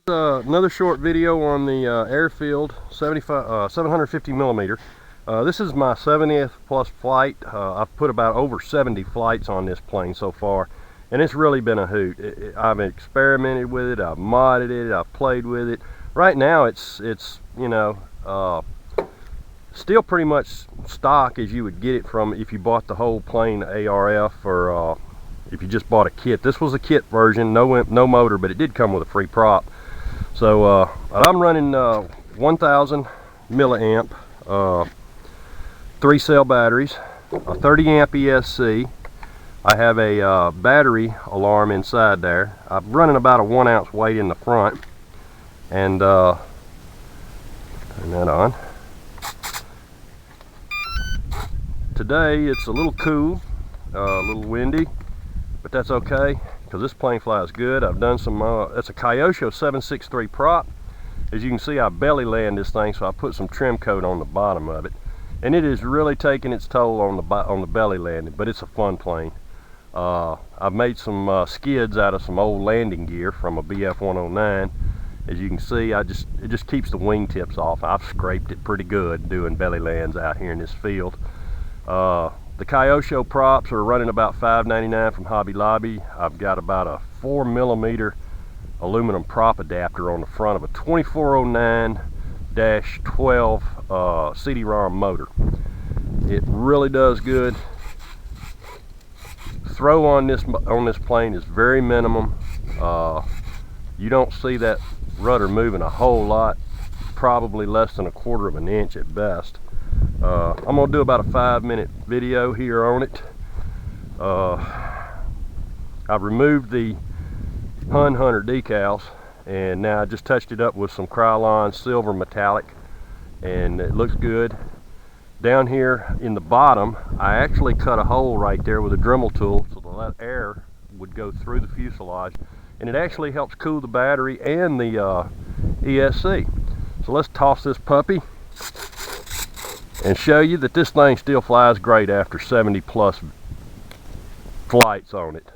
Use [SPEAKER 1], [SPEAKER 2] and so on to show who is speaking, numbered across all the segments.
[SPEAKER 1] Another short video on the Airfield 750 millimeter. This is my 70th plus flight. I've put about over 70 flights on this plane so far, and it's really been a hoot. I've experimented with it, I've modded it, I've played with it. Right now it's you know, still pretty much stock as you would get it from if you bought the whole plane ARF, or if you just bought a kit. This was a kit version, no motor, but it did come with a free prop. So I'm running 1000 milliamp 3-cell batteries, a 30 amp ESC. I have a battery alarm inside there. I'm running about a 1 ounce weight in the front, and turn that on. Today it's a little cool, a little windy, but that's okay because this plane flies good. I've done some, it's a Kyosho 763 prop. As you can see, I belly land this thing, so I put some trim coat on the bottom of it. And it is really taking its toll on the belly landing, but it's a fun plane. I've made some skids out of some old landing gear from a BF 109. As you can see, it just keeps the wingtips off. I've scraped it pretty good doing belly lands out here in this field. The Kyosho props are running about $5.99 from Hobby Lobby. I've got about a 4mm aluminum prop adapter on the front of a 2409-12 CD-ROM motor. It really does good. Throw on this plane is very minimum. You don't see that rudder moving a whole lot, probably less than 1/4 of an inch at best. I'm going to do about a 5-minute video here on it. I've removed the Hun Hunter decals, and now I just touched it up with some Krylon silver metallic, and it looks good. Down here in the bottom, I actually cut a hole right there with a Dremel tool so that air would go through the fuselage, and it actually helps cool the battery and the ESC. So let's toss this puppy and show you that this thing still flies great after 70 plus flights on it.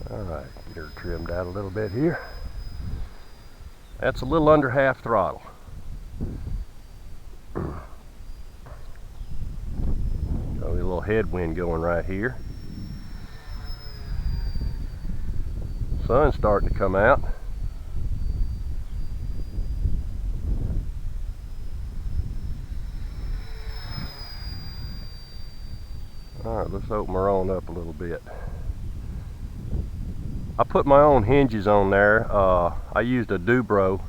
[SPEAKER 1] Alright, get her trimmed out a little bit here. That's a little under half throttle. A little headwind going right here. Sun's starting to come out. Alright, let's open her on up a little bit. I put my own hinges on there. I used a Dubro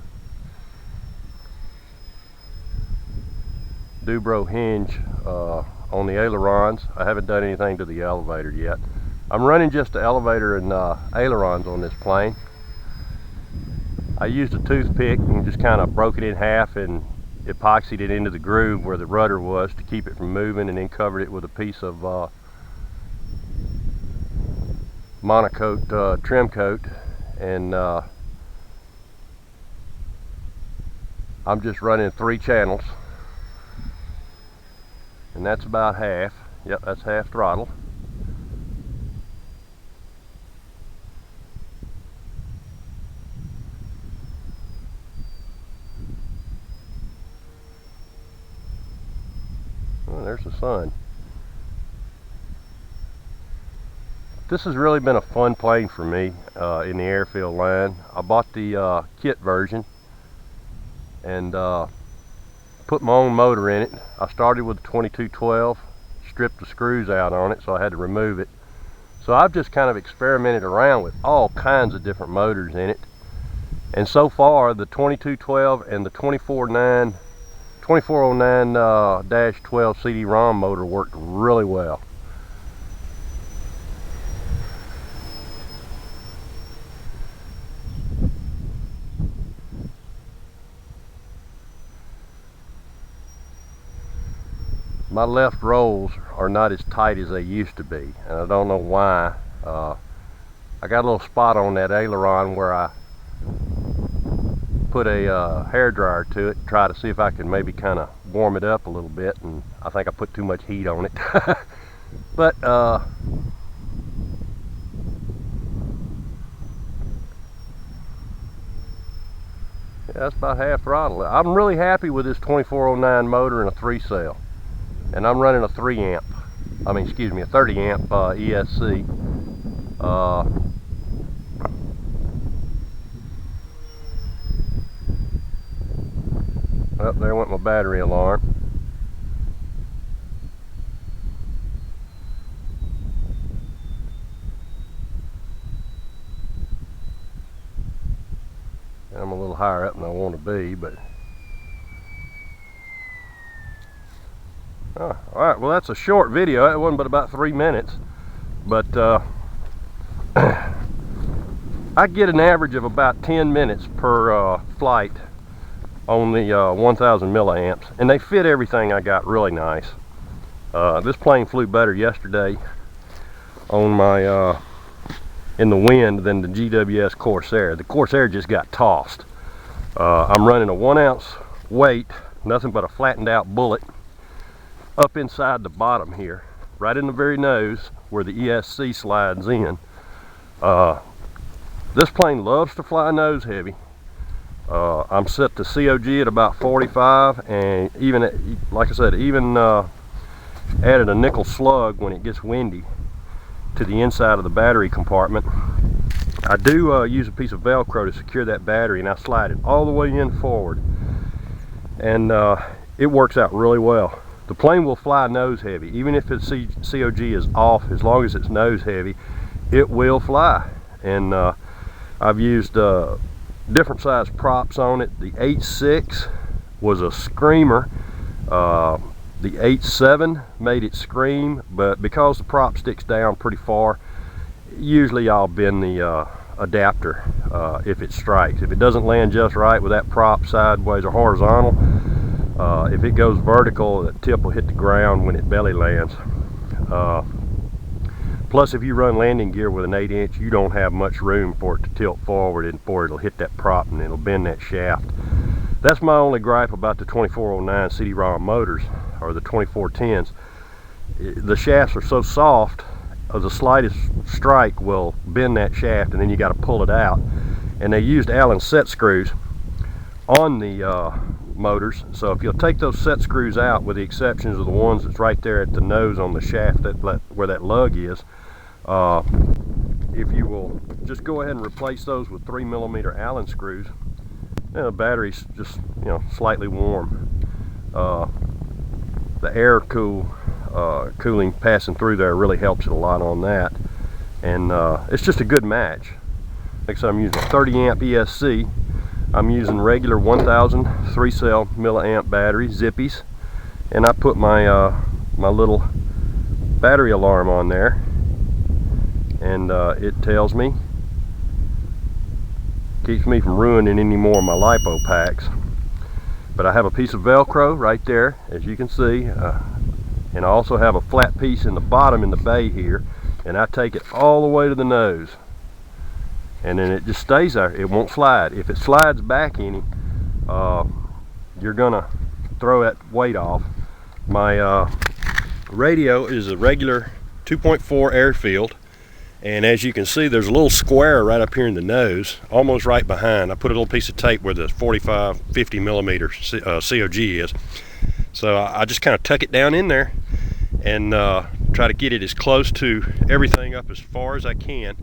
[SPEAKER 1] hinge on the ailerons. I haven't done anything to the elevator yet. I'm running just the elevator and ailerons on this plane. I used a toothpick and just kind of broke it in half and epoxied it into the groove where the rudder was to keep it from moving, and then covered it with a piece of monocoat trim coat, and I'm just running 3 channels, and that's about half. Yep, that's half throttle. Oh, there's the sun. This has really been a fun plane for me in the Airfield line. I bought the kit version and put my own motor in it. I started with the 2212, stripped the screws out on it, so I had to remove it. So I've just kind of experimented around with all kinds of different motors in it. And so far, the 2212 and the 2409-12 CD-ROM motor worked really well. My left rolls are not as tight as they used to be, and I don't know why. I got a little spot on that aileron where I put a hair dryer to it, try to see if I can maybe kind of warm it up a little bit, and I think I put too much heat on it. But yeah, that's about half throttle. I'm really happy with this 2409 motor and a 3-cell, and I'm running a 3 amp. I mean, excuse me, a 30 amp ESC. Oh, there went my battery alarm. I'm a little higher up than I want to be, but all right, well, that's a short video. It wasn't but about 3 minutes, but I get an average of about 10 minutes per flight on the 1000 milliamps, and they fit everything I got really nice. This plane flew better yesterday on my in the wind than the GWS Corsair. The Corsair just got tossed. I'm running a 1 ounce weight, nothing but a flattened out bullet, up inside the bottom here, right in the very nose where the ESC slides in. This plane loves to fly nose heavy. I'm set to COG at about 45, and even, like I said, even added a nickel slug when it gets windy to the inside of the battery compartment. I do use a piece of Velcro to secure that battery, and I slide it all the way in forward, and it works out really well. The plane will fly nose heavy, even if its COG is off. As long as it's nose heavy, it will fly. And I've used different size props on it. The 8.6 was a screamer. The 8.7 made it scream, but because the prop sticks down pretty far, usually I'll bend the adapter if it strikes. If it doesn't land just right with that prop sideways or horizontal, if it goes vertical, the tip will hit the ground when it belly lands. Plus, if you run landing gear with an 8-inch, you don't have much room for it to tilt forward, and for it'll hit that prop and it'll bend that shaft. That's my only gripe about the 2409 CD-ROM motors, or the 2410s. The shafts are so soft, the slightest strike will bend that shaft, and then you got to pull it out. And they used Allen set screws on the motors, so if you'll take those set screws out, with the exceptions of the ones that's right there at the nose on the shaft, where that lug is, if you will just go ahead and replace those with 3mm Allen screws, the battery's just, you know, slightly warm. The air cooling passing through there really helps it a lot on that, and it's just a good match. Like I said, I'm using a 30 amp ESC. I'm using regular 1000 3-cell milliamp battery zippies, and I put my my little battery alarm on there, and it tells me, keeps me from ruining any more of my LiPo packs. But I have a piece of Velcro right there, as you can see, and I also have a flat piece in the bottom in the bay here, and I take it all the way to the nose, and then it just stays there. It won't slide. If it slides back any, you're gonna throw that weight off. My radio is a regular 2.4 Airfield, and as you can see, there's a little square right up here in the nose, almost right behind. I put a little piece of tape where the 45, 50mm COG is. So I just kind of tuck it down in there and try to get it as close to everything up as far as I can.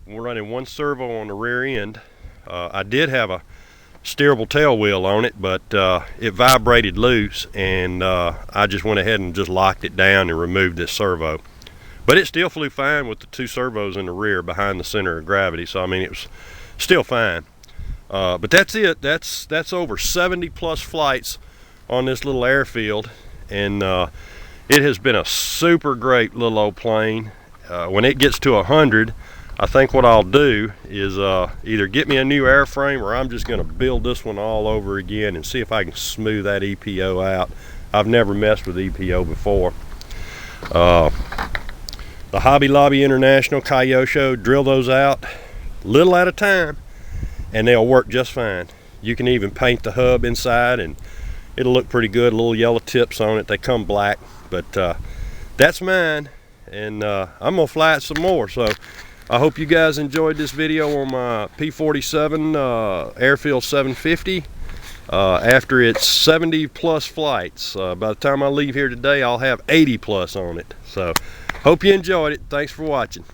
[SPEAKER 1] We're running one servo on the rear end. I did have a steerable tail wheel on it, but it vibrated loose, and I just went ahead and just locked it down and removed this servo. But it still flew fine with the 2 servos in the rear behind the center of gravity, so I mean, it was still fine. But that's it. That's over 70+ flights on this little Airfield, and it has been a super great little old plane. When it gets to 100, I think what I'll do is either get me a new airframe, or I'm just going to build this one all over again and see if I can smooth that EPO out. I've never messed with EPO before. The Hobby Lobby International Kyosho, drill those out little at a time, and they'll work just fine. You can even paint the hub inside and it'll look pretty good. Little yellow tips on it. They come black, but that's mine, and I'm gonna fly it some more. So I hope you guys enjoyed this video on my P-47 Airfield 750 after its 70+ flights. By the time I leave here today, I'll have 80+ on it. So hope you enjoyed it. Thanks for watching.